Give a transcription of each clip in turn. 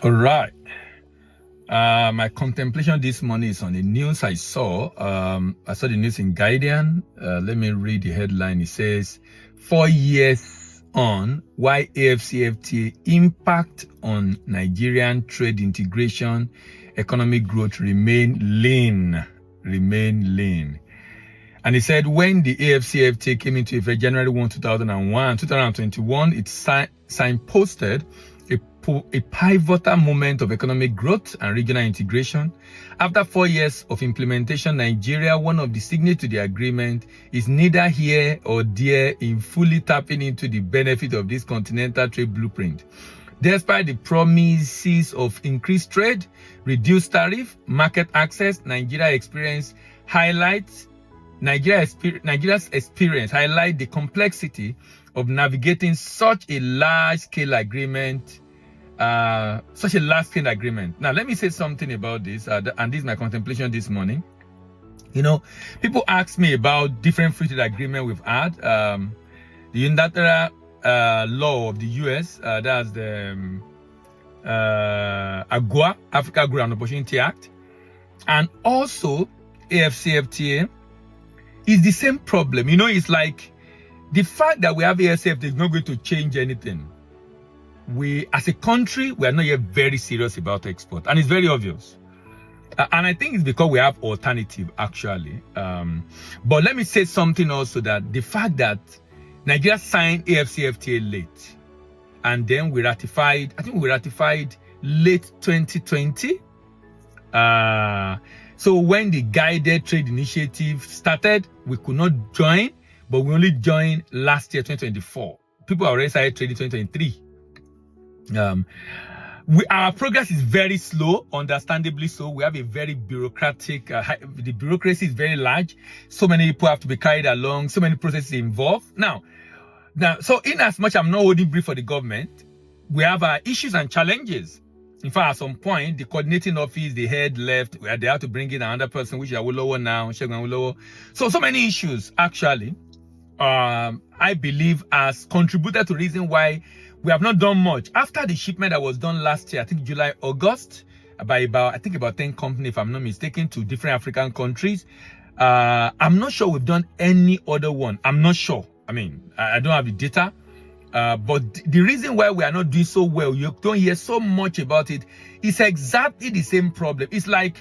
All right. My contemplation this morning is on the news I saw. I saw the news in Guardian. Let me read the headline. It says, 4 years on, why AfCFTA impact on Nigerian trade integration, economic growth remain lean. And it said when the AfCFTA came into effect January 1, 2021, it signposted a pivotal moment of economic growth and regional integration. After 4 years of implementation, Nigeria, one of the signatories to the agreement, is neither here or there in fully tapping into the benefit of this continental trade blueprint. Despite the promises of increased trade, reduced tariff, market access, Nigeria's experience highlights the complexity of navigating such a large-scale agreement. Now, let me say something about this, and this is my contemplation this morning. You know, people ask me about different free trade agreement we've had. The unilateral law of the US, that's the AGOA, Africa Growth and Opportunity Act, and also AfCFTA is the same problem. You know, it's like the fact that we have AfCFTA is not going to change anything. We, as a country, we are not yet very serious about export, and it's very obvious. And I think it's because we have alternative, actually. But let me say something also, that the fact that Nigeria signed AfCFTA late, and then we ratified, I think we ratified late 2020. So when the guided trade initiative started, we could not join, but we only joined last year, 2024. People already started trading 2023. Our progress is very slow, understandably so. We have a very bureaucratic, the bureaucracy is very large. So many people have to be carried along, so many processes involved. Now, so in as much I'm not holding brief for the government, we have our issues and challenges. In fact, at some point, the coordinating office, the head left, they have to bring in another person, which is Awolowo now, Segun Awolowo. So many issues, actually, I believe, has contributed to the reason why we have not done much. After the shipment that was done last year, I think July, August, by about 10 companies, if I'm not mistaken, to different African countries. I'm not sure we've done any other one. I'm not sure. I mean, I don't have the data. But the reason why we are not doing so well, you don't hear so much about it, is exactly the same problem. It's like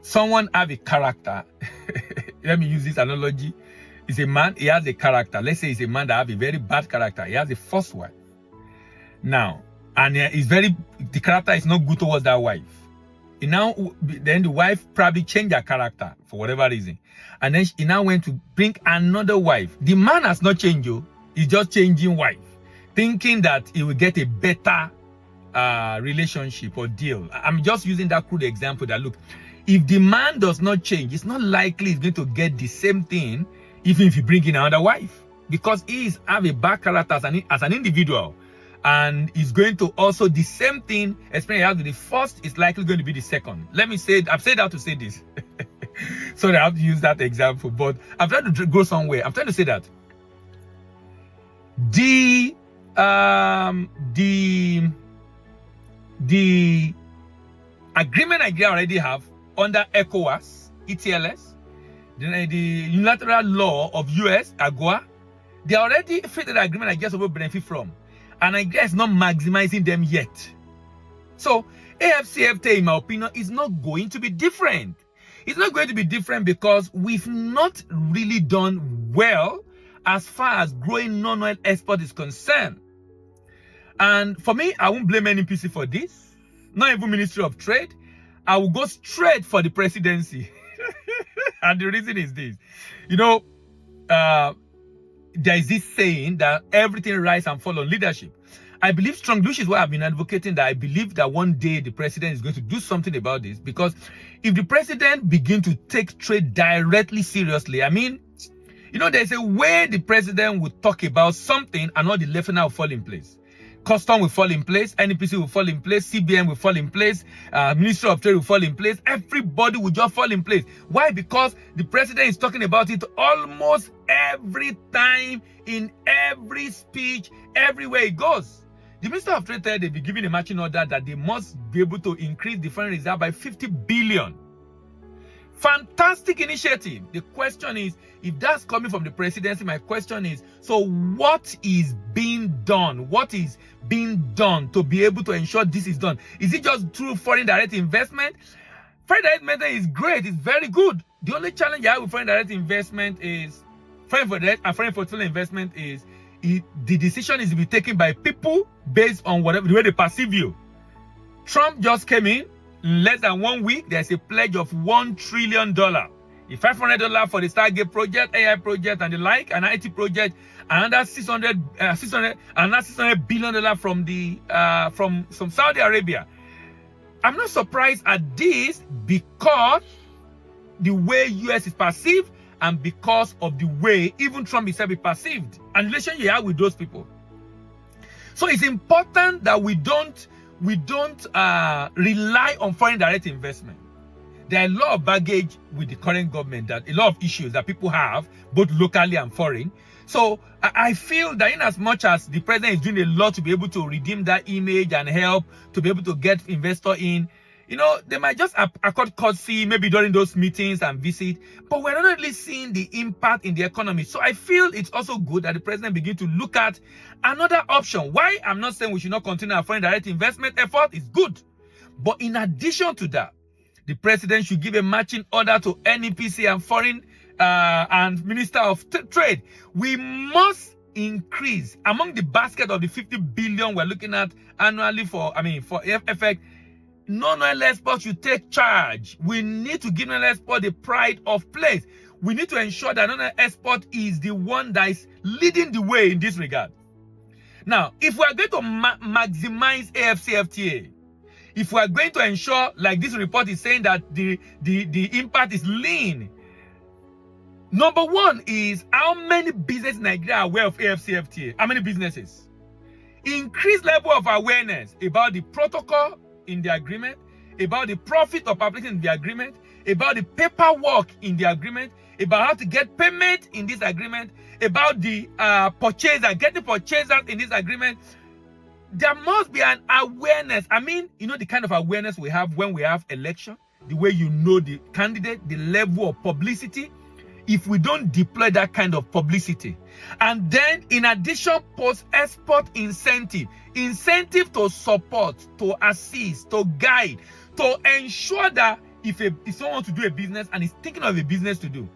someone have a character. Let me use this analogy. It's a man, he has a character. Let's say it's a man that have a very bad character. He has a first wife. Now, and the character is not good towards that wife. Then the wife probably changed her character for whatever reason. And then he now went to bring another wife. The man has not changed you. He's just changing wife, thinking that he will get a better relationship or deal. I'm just using that crude example that, look, if the man does not change, it's not likely he's going to get the same thing even if you bring in another wife, because he have a bad character as an individual, and is going to also the same thing, especially after the first, is likely going to be the second. Let me say, I've said that to say this. Sorry, I have to use that example, but I'm trying to go somewhere. I'm trying to say that the agreement Nigeria already have under ECOWAS, ETLS, the unilateral law of US, AGOA, they already fit the agreement Nigeria will benefit from. And Nigeria is not maximizing them yet. So AfCFTA, in my opinion, is not going to be different. It's not going to be different because we've not really done well as far as growing non-oil export is concerned. And for me, I won't blame NPC for this, not even Ministry of Trade. I will go straight for the presidency. And the reason is this. You know, there is this saying that everything rise and fall on leadership. I believe strongly, which is why I've been advocating that I believe that one day the president is going to do something about this. Because if the president begin to take trade directly seriously, I mean, you know, there's a way the president would talk about something and all the left now will fall in place. Custom will fall in place, NPC will fall in place, CBN will fall in place, Ministry of Trade will fall in place, everybody will just fall in place. Why? Because the president is talking about it almost every time, in every speech, everywhere it goes. The Minister of Trade said they'll be giving a matching order that they must be able to increase the foreign reserve by 50 billion. Fantastic initiative. The question is, if that's coming from the presidency, my question is, so what is being done? What is being done to be able to ensure this is done? Is it just through foreign direct investment? Foreign direct investment is great. It's very good. The only challenge I have with foreign direct investment is, foreign portfolio investment is, the decision is to be taken by people based on whatever the way they perceive you. Trump just came in less than 1 week. There's a pledge of $1 trillion. The $500 for the Stargate project, AI project, and the like, an IT project, another $600 billion from the from Saudi Arabia. I'm not surprised at this because the way US is perceived and because of the way even Trump himself is perceived and the relation you have with those people. So it's important that we don't rely on foreign direct investment. There are a lot of baggage with the current government, that a lot of issues that people have, both locally and foreign. So I feel that in as much as the president is doing a lot to be able to redeem that image and help to be able to get investor in, you know, they might just accord courtesy maybe during those meetings and visit, but we're not really seeing the impact in the economy. So I feel it's also good that the president begin to look at another option. Why I'm not saying we should not continue our foreign direct investment effort is good, but in addition to that, the president should give a matching order to NEPC and foreign and Minister of Trade. We must increase among the basket of the 50 billion we're looking at annually for effect. Non-oil exports should take charge. We need to give non-oil export the pride of place. We need to ensure that non-oil export is the one that is leading the way in this regard. Now, if we are going to maximize AfCFTA, if we are going to ensure, like this report is saying, that the impact is lean, number one is how many businesses in Nigeria are aware of AfCFTA? How many businesses? Increased level of awareness about the protocol in the agreement, about the profit of publication in the agreement, about the paperwork in the agreement, about how to get payment in this agreement, about the purchaser, getting purchasers in this agreement. There must be an awareness. I mean, you know, the kind of awareness we have when we have election, the way you know the candidate, the level of publicity. If we don't deploy that kind of publicity, and then in addition, post-export incentive to support, to assist, to guide, to ensure that if someone wants to do a business and is thinking of a business to do,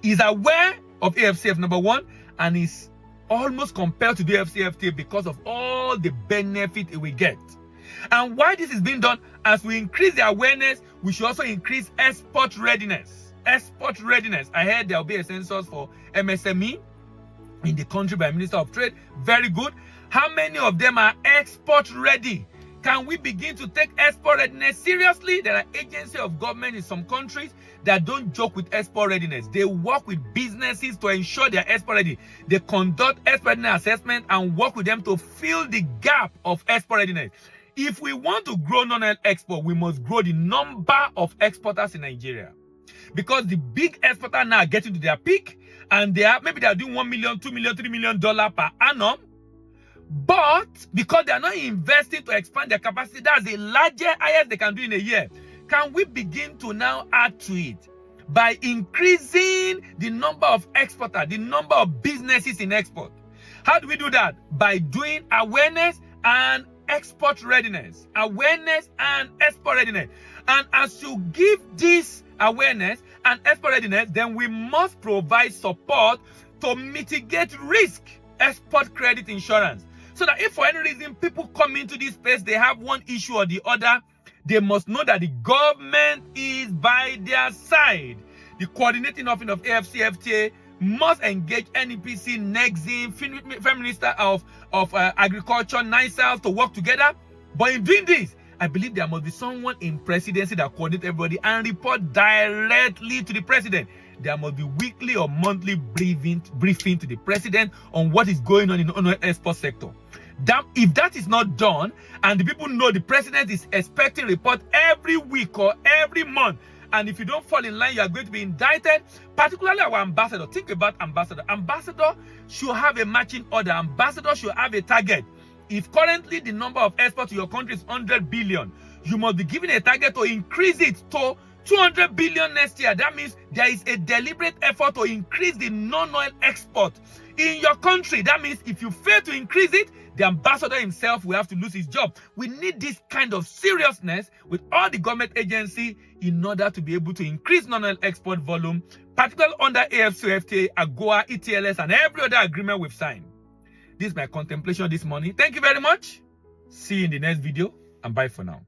is aware of AfCFTA, number one, and is almost compelled to do AfCFTA because of all the benefit it will get. And why this is being done, as we increase the awareness, we should also increase export readiness. Export readiness. I heard there will be a census for MSME in the country by Minister of Trade. Very good. How many of them are export ready? Can we begin to take export readiness seriously? There are agencies of government in some countries that don't joke with export readiness. They work with businesses to ensure they are export ready. They conduct export readiness assessment and work with them to fill the gap of export readiness. If we want to grow non-oil export, we must grow the number of exporters in Nigeria. Because the big exporters now are getting to their peak, and they are doing $1 million, $2 million, $3 million per annum. But because they are not investing to expand their capacity, that's the highest they can do in a year. Can we begin to now add to it by increasing the number of exporters, the number of businesses in export? How do we do that? By doing awareness and export readiness. Awareness and export readiness. And as you give this awareness and export readiness, then we must provide support to mitigate risk. Export credit insurance. So that if for any reason people come into this space, they have one issue or the other, they must know that the government is by their side. The coordinating office of AfCFTA must engage NEPC, NEXIM, Prime Minister of Agriculture, NISAL to work together. But in doing this, I believe there must be someone in presidency that coordinates everybody and report directly to the president. There must be weekly or monthly briefing to the president on what is going on in the export sector. If that is not done, and the people know the president is expecting report every week or every month, and if you don't fall in line, you are going to be indicted. Particularly our ambassador. Think about ambassador. Ambassador should have a matching order. Ambassador should have a target. If currently the number of exports to your country is 100 billion, you must be given a target to increase it to 200 billion next year. That means there is a deliberate effort to increase the non-oil export in your country. That means if you fail to increase it, the ambassador himself will have to lose his job. We need this kind of seriousness with all the government agencies in order to be able to increase non-oil export volume, particularly under AfCFTA, AGOA, ETLS, and every other agreement we've signed. This is my contemplation this morning. Thank you very much. See you in the next video, and bye for now.